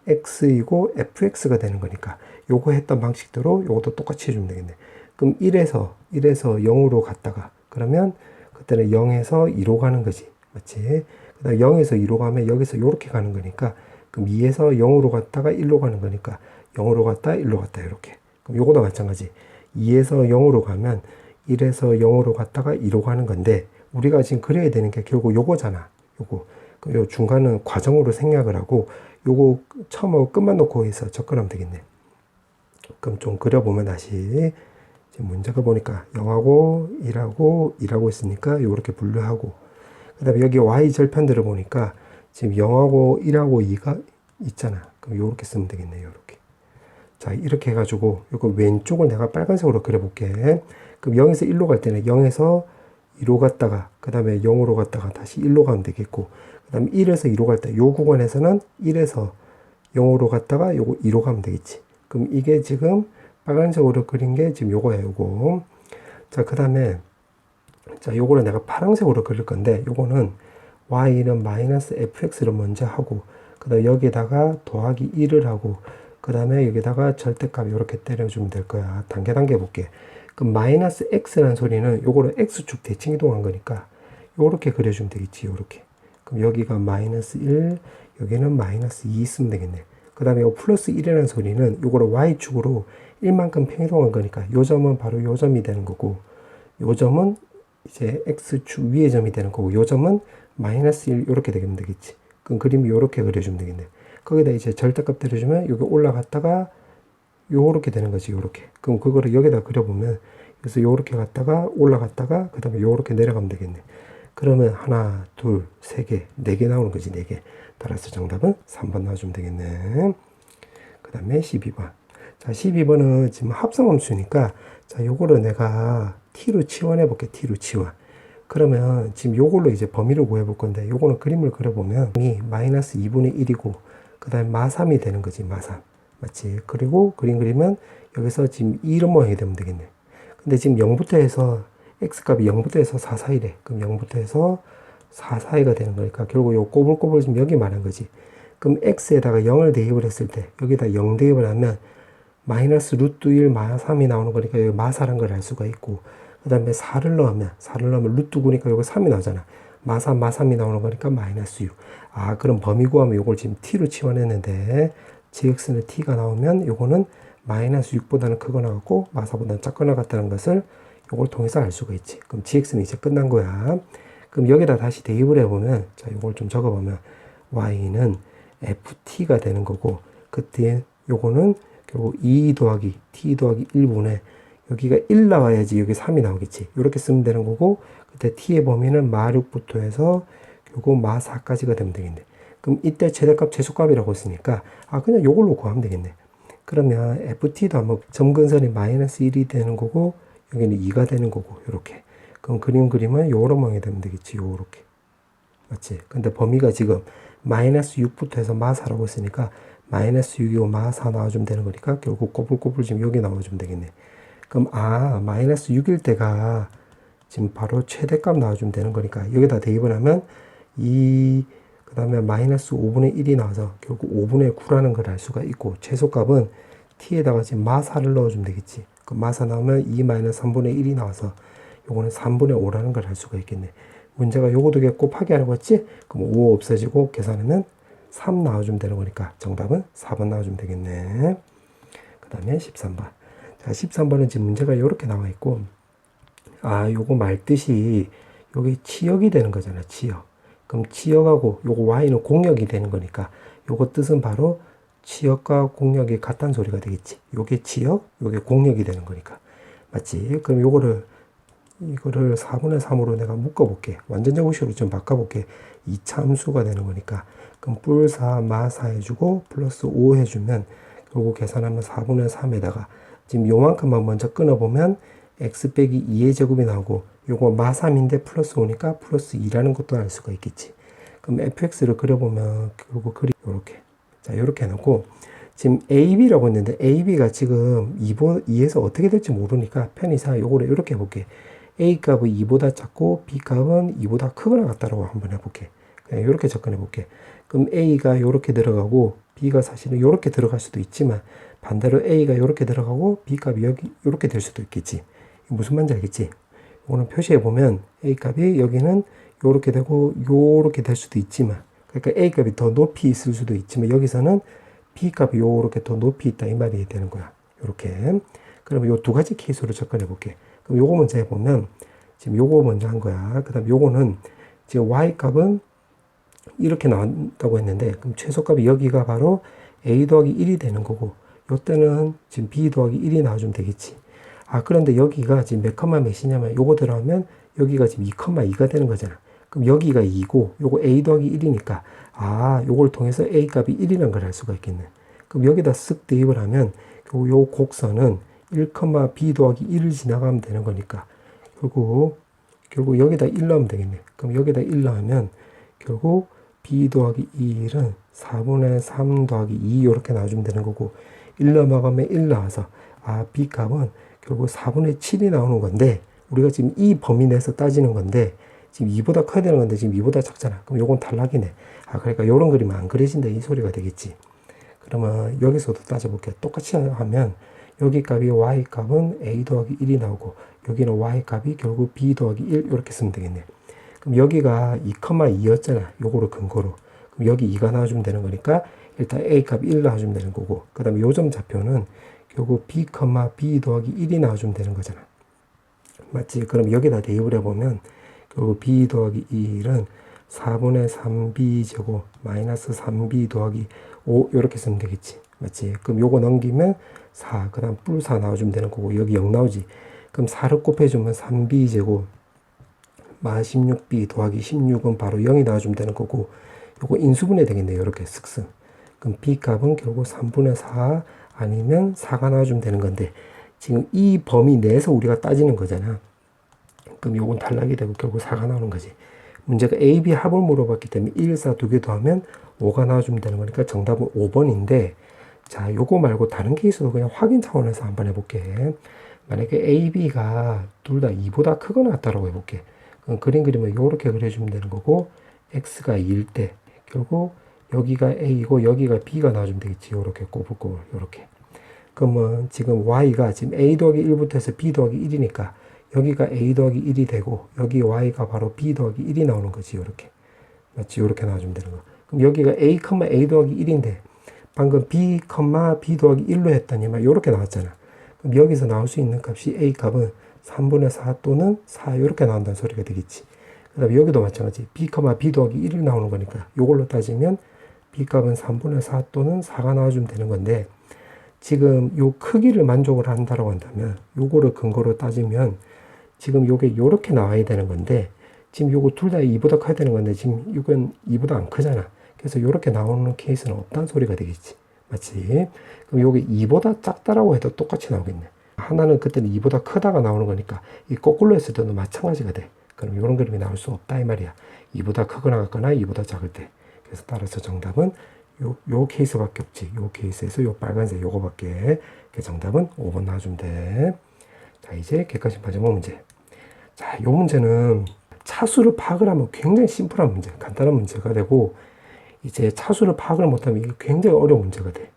x이고 fx가 되는 거니까 요거 했던 방식대로 요것도 똑같이 해주면 되겠네. 그럼 1에서 0으로 갔다가 그러면 그때는 0에서 2로 가는 거지. 맞지? 그 다음에 0에서 2로 가면 여기서 요렇게 가는 거니까 그럼 2에서 0으로 갔다가 1로 가는 거니까 0으로 갔다 1로 갔다 이렇게. 그럼 요거도 마찬가지. 2에서 0으로 가면 1에서 0으로 갔다가 2로 가는 건데 우리가 지금 그려야 되는 게 결국 요거잖아. 요거. 요 중간은 과정으로 생략을 하고 요거 처음하고 끝만 놓고 해서 접근하면 되겠네. 그럼 좀 그려보면 다시 지금 문제가 보니까 0하고 1하고 2라고 있으니까 요렇게 분류하고 그 다음에 여기 y 절편들을 보니까 지금 0하고 1하고 2가 있잖아. 그럼 요렇게 쓰면 되겠네. 요렇게. 자, 이렇게 해가지고 요거 왼쪽을 내가 빨간색으로 그려볼게. 그럼 0에서 1로 갈 때는 0에서 2로 갔다가 그 다음에 0으로 갔다가 다시 1로 가면 되겠고 그 다음에 1에서 2로 갈 때 요 구간에서는 1에서 0으로 갔다가 요거 2로 가면 되겠지. 그럼 이게 지금 빨간색으로 그린 게 지금 요거야. 요거. 자, 그 다음에 자, 요거를 내가 파란색으로 그릴 건데 요거는 y는 마이너스 fx를 먼저 하고 그 다음에 여기에다가 더하기 1을 하고 그 다음에 여기다가 절대값 이렇게 때려주면 될 거야. 단계 해볼게. 그럼 마이너스 x라는 소리는 요거를 x축 대칭 이동한 거니까 요렇게 그려주면 되겠지. 요렇게. 그럼 여기가 마이너스 1 여기는 마이너스 2 있으면 되겠네. 그 다음에 요 플러스 1이라는 소리는 요거를 y축으로 1만큼 평이동한 거니까 요 점은 바로 요 점이 되는 거고 요 점은 이제 x축 위의 점이 되는 거고 요 점은 마이너스 1 이렇게 되면 되겠지. 그럼 그림이 요렇게 그려주면 되겠네. 거기다 이제 절대값 때려주면 여기 올라갔다가 요렇게 되는 거지. 요렇게. 그럼 그거를 여기다 그려보면 그래서 요렇게 갔다가 올라갔다가 그 다음에 요렇게 내려가면 되겠네. 그러면 하나, 둘, 세 개, 네 개 나오는 거지. 네 개. 따라서 정답은 3번 나와주면 되겠네. 그 다음에 12번. 자, 12번은 지금 합성함수니까 자, 요거를 내가 t로 치환해 볼게. t로 치환. 그러면 지금 요걸로 이제 범위를 구해 볼 건데 요거는 그림을 그려보면 이 마이너스 2분의 1이고 그 다음에 마3이 되는 거지. 마3. 맞지? 그리고 그림 그리면 여기서 지금 이런 모양이 되면 되겠네. 근데 지금 0부터 해서 x값이 0부터 해서 4 사이래. 그럼 0부터 해서 4 사이가 되는 거니까 결국 요 꼬불꼬불 지금 여기 말한 거지. 그럼 x에다가 0을 대입을 했을 때 여기다 0 대입을 하면 마이너스 루트 1 마3이 나오는 거니까 여기 마4란 걸 알 수가 있고 그 다음에 4를 넣으면 루트 9니까 여기 3이 나오잖아. 마3이 나오는 거니까 마이너스 6. 아, 그럼 범위 구하면 요걸 지금 t로 치환했는데 gx는 t가 나오면 요거는 마이너스 6보다는 크거 나갔고 마4보다는 작거 나갔다는 것을 요걸 통해서 알 수가 있지. 그럼 gx는 이제 끝난 거야. 그럼 여기다 다시 대입을 해보면 자, 요걸 좀 적어보면 y는 ft가 되는 거고 그때 요거는 결국 2 더하기 t 더하기 1분의 여기가 1 나와야지 여기 3이 나오겠지. 이렇게 쓰면 되는 거고 그때 t의 범위는 마6부터 해서 요거 마4까지가 되면 되겠네. 그럼 이때 최대값 최소값이라고 했으니까 아 그냥 요걸로 구하면 되겠네. 그러면 ft도 한번 점근선이 마이너스 1이 되는 거고 여기는 2가 되는 거고 요렇게. 그럼 그림 그리면 요런 모양이 되면 되겠지. 요렇게. 맞지? 근데 범위가 지금 마이너스 6부터 해서 마4라고 했으니까 마이너스 6이고 마4 나와주면 되는 거니까 결국 꼬불꼬불 지금 여기 나와주면 되겠네. 그럼 마이너스 6일 때가 지금 바로 최대값 나와주면 되는 거니까 여기다 대입을 하면 그 다음에 마이너스 5분의 1이 나와서 결국 5분의 9라는 걸 알 수가 있고 최소값은 t에다가 지금 마4를 넣어주면 되겠지. 그럼 마4 나오면 2 마이너스 3분의 1이 나와서 요거는 3분의 5라는 걸 알 수가 있겠네. 문제가 요거 두 개 곱하기 하라고 했지? 그럼 5 없어지고 계산하면 3 나와주면 되는 거니까 정답은 4번 나와주면 되겠네. 그 다음에 13번. 자, 13번은 지금 문제가 이렇게 나와 있고, 요거 말뜻이, 요게 치역이 되는 거잖아, 치역. 그럼 치역하고 요거 y는 공역이 되는 거니까, 요거 뜻은 바로 치역과 공역이 같다는 소리가 되겠지. 요게 치역, 요게 공역이 되는 거니까. 맞지? 그럼 이거를 4분의 3으로 내가 묶어볼게. 완전 제곱식으로 좀 바꿔볼게. 2차 함수가 되는 거니까. 그럼 뿔4, 마4 해주고, 플러스 5 해주면, 결국 계산하면 4분의 3에다가, 지금 요만큼만 먼저 끊어보면, x 빼기 2의 제곱이 나오고, 요거 마3인데 플러스 5니까 플러스 2라는 것도 알 수가 있겠지. 그럼 fx를 그려보면 결국 요렇게. 자, 요렇게 해놓고 지금 AB라고 했는데 AB가 지금 2에서 어떻게 될지 모르니까 편의상 요거를 이렇게 해볼게. A 값은 2보다 작고 B 값은 2보다 크거나 같다라고 한번 해볼게. 그냥 이렇게 접근해 볼게. 그럼 A가 이렇게 들어가고 B가 사실은 이렇게 들어갈 수도 있지만 반대로 A가 이렇게 들어가고 B 값이 여기 이렇게 될 수도 있겠지. 무슨 말인지 알겠지? 이거는 표시해 보면 A 값이 여기는 이렇게 되고 이렇게 될 수도 있지만, 그러니까 A 값이 더 높이 있을 수도 있지만 여기서는 B 값이 이렇게 더 높이 있다 이 말이 되는 거야. 이렇게. 그러면 이 두 가지 케이스로 접근해 볼게. 그럼 요거 먼저 해보면 지금 요거 먼저 한 거야. 그 다음 요거는 지금 Y 값은 이렇게 나온다고 했는데 그럼 최소값이 여기가 바로 A 더하기 1이 되는 거고 요때는 지금 B 더하기 1이 나와주면 되겠지. 아, 그런데 여기가 지금 몇 컴마 몇이냐면 요거 들어가면 여기가 지금 2,2가 되는 거잖아. 그럼 여기가 2고 요거 A 더하기 1이니까 아, 요걸 통해서 A 값이 1이라는 걸 알 수가 있겠네. 그럼 여기다 쓱 대입을 하면 요 곡선은 1, B 더하기 1을 지나가면 되는 거니까 결국 여기다 1 넣으면 되겠네. 그럼 여기다 1 넣으면 결국 B 더하기 1은 4분의 3 더하기 2 이렇게 나와주면 되는 거고 1 넘어가면 1 나와서 아, B 값은 결국 4분의 7이 나오는 건데 우리가 지금 이 범위 내에서 따지는 건데 지금 2보다 커야 되는 건데 지금 2보다 작잖아. 그럼 요건 탈락이네. 아, 그러니까 요런 그림은 안 그려진다 이 소리가 되겠지. 그러면 여기서도 따져볼게요. 똑같이 하면 여기 값이 Y 값은 A 더하기 1이 나오고 여기는 Y 값이 결국 B 더하기 1 이렇게 쓰면 되겠네. 그럼 여기가 2,2였잖아. 요거를 근거로. 그럼 여기 2가 나와주면 되는 거니까 일단 A 값 1 나와주면 되는 거고 그 다음에 요점 좌표는 결국 B, B 더하기 1이 나와주면 되는 거잖아. 맞지? 그럼 여기다 대입을 해보면 결국 B 더하기 1은 4분의 3B 제곱 마이너스 3B 더하기 5 이렇게 쓰면 되겠지. 맞지? 그럼 요거 넘기면 4, 그 다음 뿔 4 나와주면 되는 거고 여기 0 나오지. 그럼 4를 곱해주면 3B 제곱 마 16B 더하기 16은 바로 0이 나와주면 되는 거고 요거 인수분해 되겠네요. 이렇게 쓱쓱. 그럼 B 값은 결국 3분의 4 아니면 4가 나와주면 되는 건데 지금 이 범위 내에서 우리가 따지는 거잖아. 그럼 요건 탈락이 되고 결국 4가 나오는 거지. 문제가 A, B 합을 물어봤기 때문에 1, 4 두 개 더하면 5가 나와주면 되는 거니까 정답은 5번인데 자, 요거 말고 다른 케이스도 그냥 확인 차원에서 한번 해볼게. 만약에 A, B가 둘 다 2보다 크거나 같다라고 해볼게. 그럼 그림 그리면 요렇게 그려주면 되는 거고 X가 2일 때 결국 여기가 A이고 여기가 B가 나와주면 되겠지. 요렇게 꼬불꼬불 요렇게. 그러면 지금 Y가 지금 A 더하기 1부터 해서 B 더하기 1이니까 여기가 A 더하기 1이 되고 여기 Y가 바로 B 더하기 1이 나오는 거지. 요렇게. 맞지? 요렇게 나와주면 되는 거. 그럼 여기가 A, A 더하기 1인데 방금 B, B 더하기 1로 했더니만 요렇게 나왔잖아. 그럼 여기서 나올 수 있는 값이 A 값은 3분의 4 또는 4 이렇게 나온다는 소리가 되겠지. 그 다음에 여기도 마찬가지. B, B 더하기 1이 나오는 거니까 요걸로 따지면 B 값은 3분의 4 또는 4가 나와주면 되는 건데 지금 요 크기를 만족을 한다고 한다면 요거를 근거로 따지면 지금 요게 요렇게 나와야 되는 건데 지금 요거 둘 다 2보다 커야 되는 건데 지금 이건 2보다 안 크잖아. 그래서 요렇게 나오는 케이스는 없다는 소리가 되겠지. 맞지? 그럼 요게 2보다 작다라고 해도 똑같이 나오겠네. 하나는 그때는 2보다 크다가 나오는 거니까 이 거꾸로 했을 때도 마찬가지가 돼. 그럼 이런 그림이 나올 수 없다 이 말이야. 2보다 크거나 같거나 2보다 작을 때. 그래서 따라서 정답은 요 케이스밖에 없지. 요 케이스에서 요 빨간색 요거밖에. 그 정답은 5번 나와주면 돼. 자, 이제 객관식 마지막 문제. 자, 요 문제는 차수를 파악을 하면 굉장히 심플한 문제, 간단한 문제가 되고 이제 차수를 파악을 못하면 이게 굉장히 어려운 문제가 돼.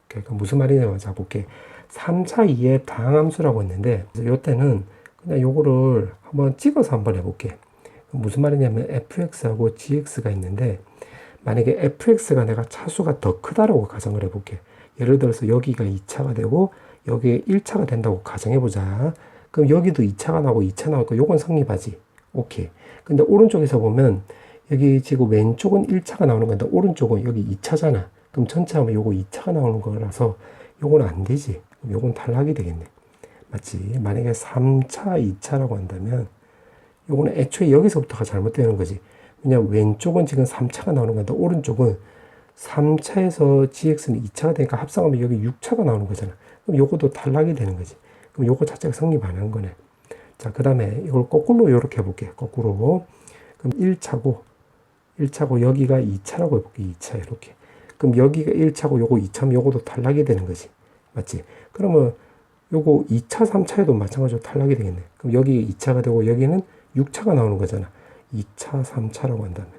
그러니까 무슨 말이냐면 자 볼게. 3차 2의 다항함수라고 했는데 요때는 그냥 요거를 한번 찍어서 한번 해볼게. 무슨 말이냐면 fx하고 gx가 있는데 만약에 fx가 내가 차수가 더 크다라고 가정을 해볼게. 예를 들어서 여기가 2차가 되고 여기에 1차가 된다고 가정해보자. 그럼 여기도 2차가 나오고 2차 나오고 요건 성립하지. 오케이. 근데 오른쪽에서 보면 여기 지금 왼쪽은 1차가 나오는 건데 오른쪽은 여기 2차잖아. 그럼 전체 하면 요거 2차가 나오는 거라서 요건 안 되지. 요건 탈락이 되겠네. 맞지? 만약에 3차, 2차라고 한다면 요거는 애초에 여기서부터가 잘못되는 거지. 왜냐면 왼쪽은 지금 3차가 나오는 건데 오른쪽은 3차에서 gx는 2차가 되니까 합성하면 여기 6차가 나오는 거잖아. 그럼 요것도 탈락이 되는 거지. 그럼 요거 자체가 성립 안 한 거네. 자, 그 다음에 이걸 거꾸로 이렇게 해볼게. 거꾸로. 그럼 1차고 여기가 2차라고 해볼게. 2차 이렇게. 그럼 여기가 1차고 요거 2차면 요거도 탈락이 되는 거지. 맞지? 그러면 요거 2차, 3차에도 마찬가지로 탈락이 되겠네. 그럼 여기 2차가 되고 여기는 6차가 나오는 거잖아. 2차, 3차라고 한다면.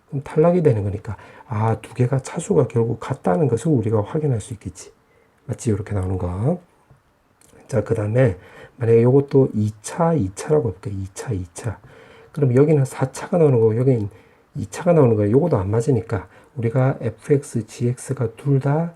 그럼 탈락이 되는 거니까 아, 두 개가 차수가 결국 같다는 것을 우리가 확인할 수 있겠지. 맞지? 이렇게 나오는 거. 자, 그 다음에 만약에 요것도 2차라고 해볼게. 2차. 그럼 여기는 4차가 나오는 거고 여기는 2차가 나오는 거야. 요것도 안 맞으니까 우리가 fx, gx가 둘 다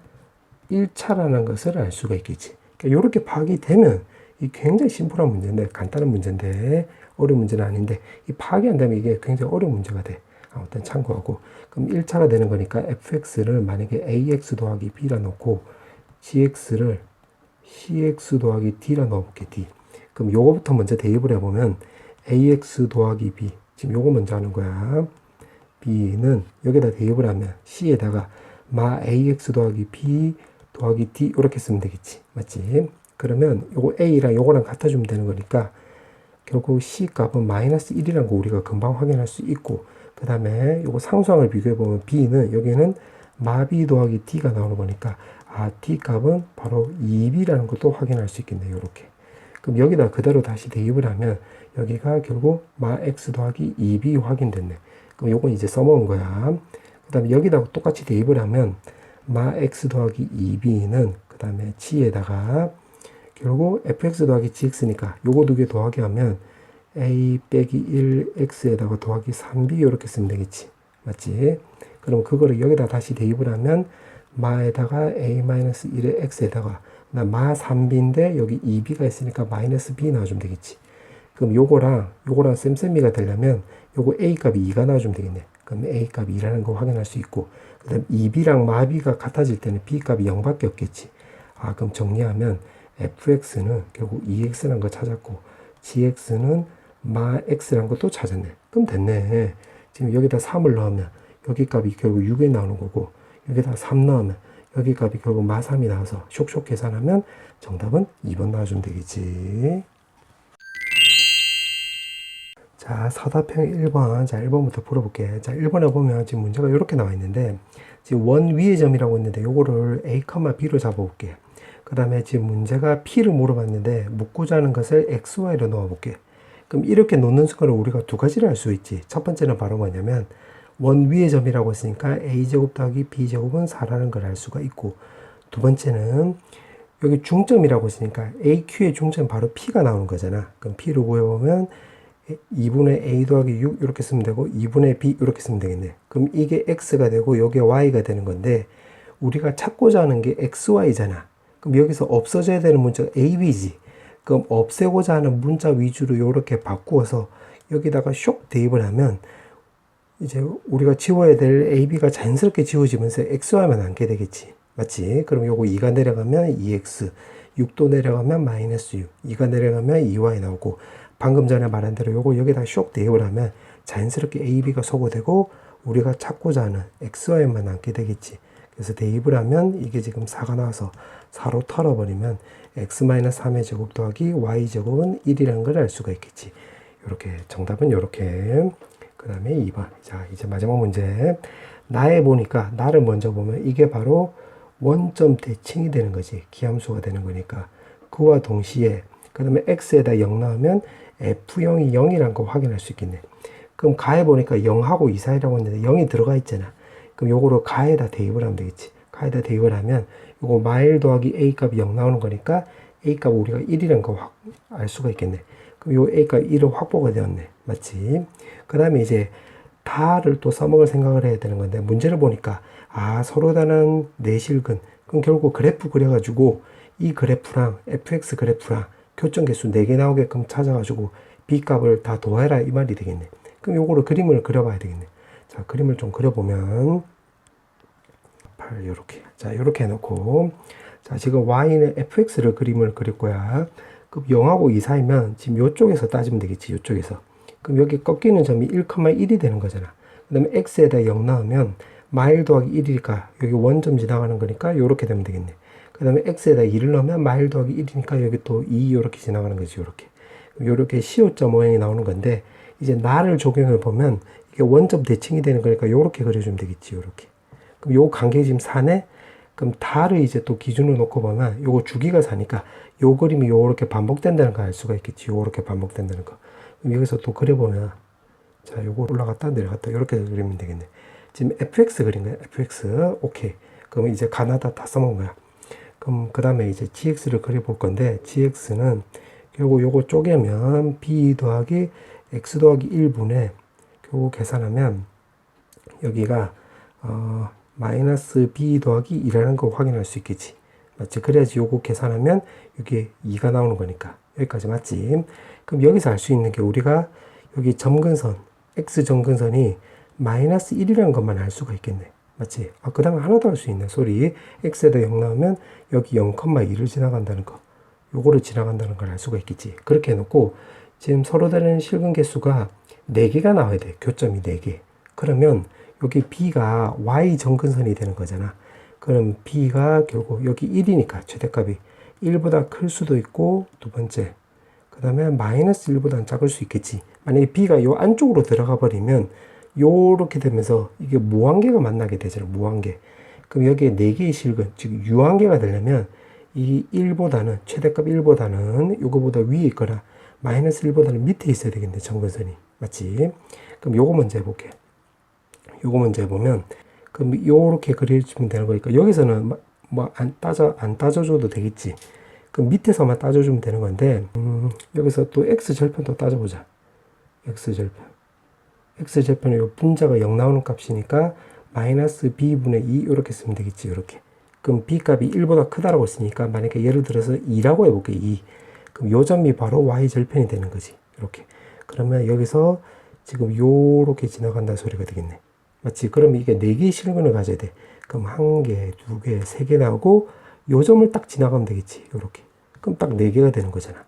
1차라는 것을 알 수가 있겠지. 그러니까 이렇게 파악이 되면 이 굉장히 심플한 문제인데, 간단한 문제인데 어려운 문제는 아닌데 이 파악이 안 되면 이게 굉장히 어려운 문제가 돼. 아무튼 참고하고. 그럼 1차가 되는 거니까 fx를 만약에 ax 더하기 b라 놓고 gx를 cx 더하기 d라 넣어볼게. d. 그럼 요거부터 먼저 대입을 해보면 ax 더하기 b, 지금 요거 먼저 하는 거야. b는 여기다 대입을 하면 c에다가 마 ax 더하기 b 더하기 d 이렇게 쓰면 되겠지. 맞지? 그러면 요거 a랑 요거랑 같아주면 되는 거니까 결국 c 값은 마이너스 1이라는 거 우리가 금방 확인할 수 있고, 그 다음에 요거 상수항을 비교해보면 b는 여기는 마 b 더하기 d가 나오는 거니까 아, d 값은 바로 2b라는 것도 확인할 수 있겠네요. 요렇게. 그럼 여기다 그대로 다시 대입을 하면 여기가 결국 마 x 더하기 2b 확인됐네. 그럼 요건 이제 써먹은 거야. 그 다음에 여기다 똑같이 대입을 하면 마 x 더하기 2b는 그 다음에 g에다가 결국 fx 더하기 gx니까 요거 두 개 더하기 하면 a 빼기 1x에다가 더하기 3b 이렇게 쓰면 되겠지. 맞지? 그럼 그거를 여기다 다시 대입을 하면 마에다가 a-1의 x에다가 마 3b인데 여기 2b가 있으니까 마이너스 b 나와주면 되겠지. 그럼 요거랑 쌤쌤이가 되려면 요거 a 값이 2가 나와주면 되겠네. 그럼 a 값이 2라는 거 확인할 수 있고, 그 다음 2b랑 마b가 같아질 때는 b 값이 0밖에 없겠지. 아, 그럼 정리하면 fx는 결국 2x라는 거 찾았고 gx는 마 x라는 것도 찾았네. 그럼 됐네. 지금 여기다 3을 넣으면 여기 값이 결국 6이 나오는 거고, 여기다 3 넣으면 여기 값이 결국 마 3이 나와서 쇽쇽 계산하면 정답은 2번 나와주면 되겠지. 자, 사다평 1번. 자, 1번부터 풀어볼게. 자, 1번에 보면 지금 문제가 이렇게 나와 있는데, 지금 원 위의 점이라고 있는데, 요거를 A, B로 잡아볼게. 그 다음에 지금 문제가 P를 물어봤는데, 묻고자 하는 것을 X, Y로 넣어볼게. 그럼 이렇게 놓는 순간 우리가 두 가지를 알 수 있지. 첫 번째는 바로 뭐냐면, 원 위의 점이라고 했으니까 A제곱 더하기 B제곱은 4라는 걸 알 수가 있고, 두 번째는 여기 중점이라고 했으니까 AQ의 중점은 바로 P가 나오는 거잖아. 그럼 P를 구해보면 2분의 a 더하기 6 이렇게 쓰면 되고 2분의 b 이렇게 쓰면 되겠네. 그럼 이게 x가 되고 여기에 y가 되는 건데 우리가 찾고자 하는 게 xy잖아. 그럼 여기서 없어져야 되는 문자가 ab지. 그럼 없애고자 하는 문자 위주로 이렇게 바꾸어서 여기다가 쇽 대입을 하면 이제 우리가 지워야 될 ab가 자연스럽게 지워지면서 xy만 남게 되겠지. 맞지? 그럼 요거 2가 내려가면 2x, 6도 내려가면 마이너스 6, 2가 내려가면 2y 나오고, 방금 전에 말한 대로 요거 여기다 쇽 대입을 하면 자연스럽게 AB가 소거되고 우리가 찾고자 하는 XY만 남게 되겠지. 그래서 대입을 하면 이게 지금 4가 나와서 4로 털어버리면 X-3의 제곱 더하기 Y제곱은 1이라는 걸 알 수가 있겠지. 요렇게 정답은 요렇게. 그 다음에 2번. 자, 이제 마지막 문제. 나에 보니까 나를 먼저 보면 이게 바로 원점 대칭이 되는 거지. 기함수가 되는 거니까. 그와 동시에 그 다음에 x에다 0 넣으면 f0이 0이라는 거 확인할 수 있겠네. 그럼 가해 보니까 0하고 2 사이라고 했는데 0이 들어가 있잖아. 그럼 요거를 가에다 대입을 하면 되겠지. 가에다 대입을 하면 요거 마일 더하기 a 값이 0 나오는 거니까 a 값 우리가 1이라는 거 알 수가 있겠네. 그럼 요 a 값 1은 확보가 되었네. 맞지? 그 다음에 이제 다를 또 써먹을 생각을 해야 되는 건데, 문제를 보니까 아, 서로 다른 내실근. 그럼 결국 그래프 그려가지고 이 그래프랑 fx 그래프랑 교점 개수 4개 나오게끔 찾아가지고 B값을 다 더해라 이 말이 되겠네. 그럼 요거를 그림을 그려봐야 되겠네. 자, 그림을 좀 그려보면 8 요렇게. 자, 요렇게 해놓고 자, 지금 Y는 fx를 그림을 그릴 거야. 그럼 0하고 2 사이면 지금 요쪽에서 따지면 되겠지. 요쪽에서. 그럼 여기 꺾이는 점이 1,1이 되는 거잖아. 그 다음에 x에다 0 넣으면 마일 더하기 1이니까 여기 원점 지나가는 거니까 요렇게 되면 되겠네. 그 다음에 x에다 2를 넣으면 마일 더하기 1이니까 여기 또 2 이렇게 지나가는 거지. 요렇게. 요렇게 시옷자 모양이 나오는 건데, 이제 나를 적용해 보면 이게 원점 대칭이 되는 거니까 요렇게 그려주면 되겠지. 요렇게. 그럼 요 간격이 지금 4네. 그럼 달을 이제 또 기준으로 놓고 보면 요거 주기가 4니까 요 그림이 요렇게 반복된다는 걸 알 수가 있겠지. 요렇게 반복된다는 거. 그럼 여기서 또 그려보면, 자, 요거 올라갔다 내려갔다 요렇게 그리면 되겠네. 지금 fx 그린 거야. fx. 오케이. 그럼 이제 가나다 다 써먹은 거야. 그럼 그 다음에 이제 gx를 그려볼 건데, gx는 결국 요거 쪼개면 b 더하기 x 더하기 1분의 결국 계산하면 여기가 마이너스 b 더하기 2라는 거 확인할 수 있겠지. 맞지? 그래야지 요거 계산하면 이게 2가 나오는 거니까. 여기까지 맞지? 그럼 여기서 알 수 있는 게 우리가 여기 점근선, x 점근선이 마이너스 1이라는 것만 알 수가 있겠네. 맞지? 그 다음에 하나 더 할 수 있네. 소리. x에다 0 나오면 여기 0,2를 지나간다는 거. 요거를 지나간다는 걸 알 수가 있겠지. 그렇게 해놓고 지금 서로 다른 실근 개수가 4개가 나와야 돼. 교점이 4개. 그러면 여기 b가 y 정근선이 되는 거잖아. 그럼 b가 결국 여기 1이니까 최대값이 1보다 클 수도 있고, 두 번째 그 다음에 마이너스 1보다는 작을 수 있겠지. 만약에 b가 요 안쪽으로 들어가 버리면 요렇게 되면서 이게 무한계가 만나게 되잖아. 무한계. 그럼 여기에 4개의 실근, 즉 유한계가 되려면 이 1보다는, 최대값 1보다는 요거보다 위에 있거나 마이너스 1보다는 밑에 있어야 되겠네. 정근선이. 맞지? 그럼 요거 먼저 해볼게. 요거 먼저 해보면, 그럼 요렇게 그려주면 되는 거니까 여기서는 뭐 안 따져줘도 되겠지. 그럼 밑에서만 따져주면 되는 건데, 여기서 또 x절편도 따져보자. x절편의 요 분자가 0 나오는 값이니까 마이너스 b분의 2 이렇게 쓰면 되겠지. 이렇게. 그럼 b 값이 1보다 크다라고 했으니까 만약에 예를 들어서 2라고 해볼게. 2. 그럼 요 점이 바로 y절편이 되는 거지. 이렇게. 그러면 여기서 지금 요렇게 지나간다는 소리가 되겠네. 맞지? 그럼 이게 4개의 실근을 가져야 돼. 그럼 1개, 2개, 3개 나오고 요 점을 딱 지나가면 되겠지. 요렇게. 그럼 딱 4개가 되는 거잖아.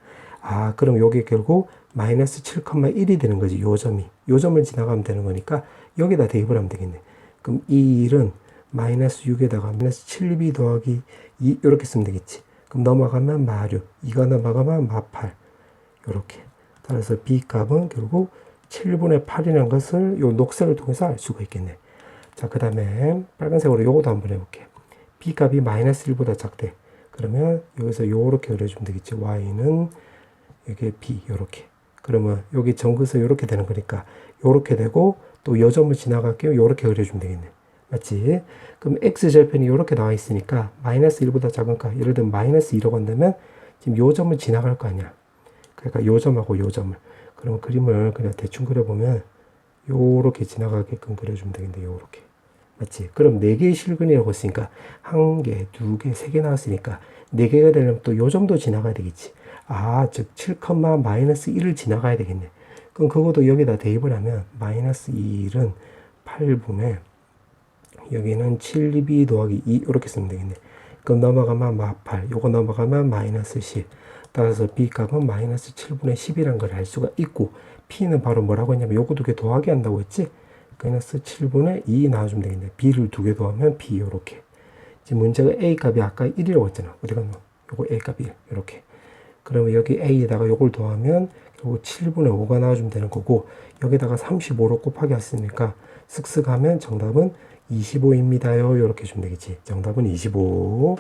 그럼 요게 결국 마이너스 7,1이 되는 거지. 요 점이. 요 점을 지나가면 되는 거니까 여기다 대입을 하면 되겠네. 그럼 이 1은 마이너스 6에다가 마이너스 7b 더하기 2 이렇게 쓰면 되겠지. 그럼 넘어가면 마류, 2가 넘어가면 마8 요렇게. 따라서 b 값은 결국 7분의 8이라는 것을 요 녹색을 통해서 알 수가 있겠네. 자, 그 다음에 빨간색으로 요것도 한번 해볼게. b 값이 마이너스 1보다 작대. 그러면 여기서 요렇게 그려주면 되겠지. y는 여기 b 요렇게. 그러면 여기 정근선 요렇게 되는 거니까 요렇게 되고, 또 요 점을 지나갈게요. 요렇게 그려주면 되겠네. 맞지? 그럼 x절편이 요렇게 나와 있으니까 마이너스 1보다 작은 값, 예를 들면 마이너스 2라고 한다면 지금 요 점을 지나갈 거 아니야. 그러니까 요 점하고 요 점을. 그러면 그림을 그냥 대충 그려보면 요렇게 지나가게끔 그려주면 되겠네. 요렇게. 맞지? 그럼 4개의 실근이라고 했으니까 1개, 2개, 3개 나왔으니까 4개가 되려면 또 요 점도 지나가야 되겠지. 즉 7, 마이너스 1을 지나가야 되겠네. 그럼 그것도 여기다 대입을 하면 마이너스 1은 8분의 여기는 7b 더하기 2 이렇게 쓰면 되겠네. 그럼 넘어가면 마8, 요거 넘어가면 마이너스 10. 따라서 b 값은 마이너스 7분의 10이라는 걸 알 수가 있고, p는 바로 뭐라고 했냐면 요거 2개 더하기 한다고 했지. 마이너스 7분의 2 나와주면 되겠네. b를 2개 더하면 b 요렇게. 지금 문제가 a 값이 아까 1이라고 했잖아. 어디 갔노? 요거 a 값이 1 요렇게. 그러면 여기 a에다가 요걸 더하면 결국 7분의 5가 나와주면 되는 거고, 여기다가 35로 곱하기 했으니까 쓱쓱 하면 정답은 25입니다요. 요렇게 주면 되겠지. 정답은 25.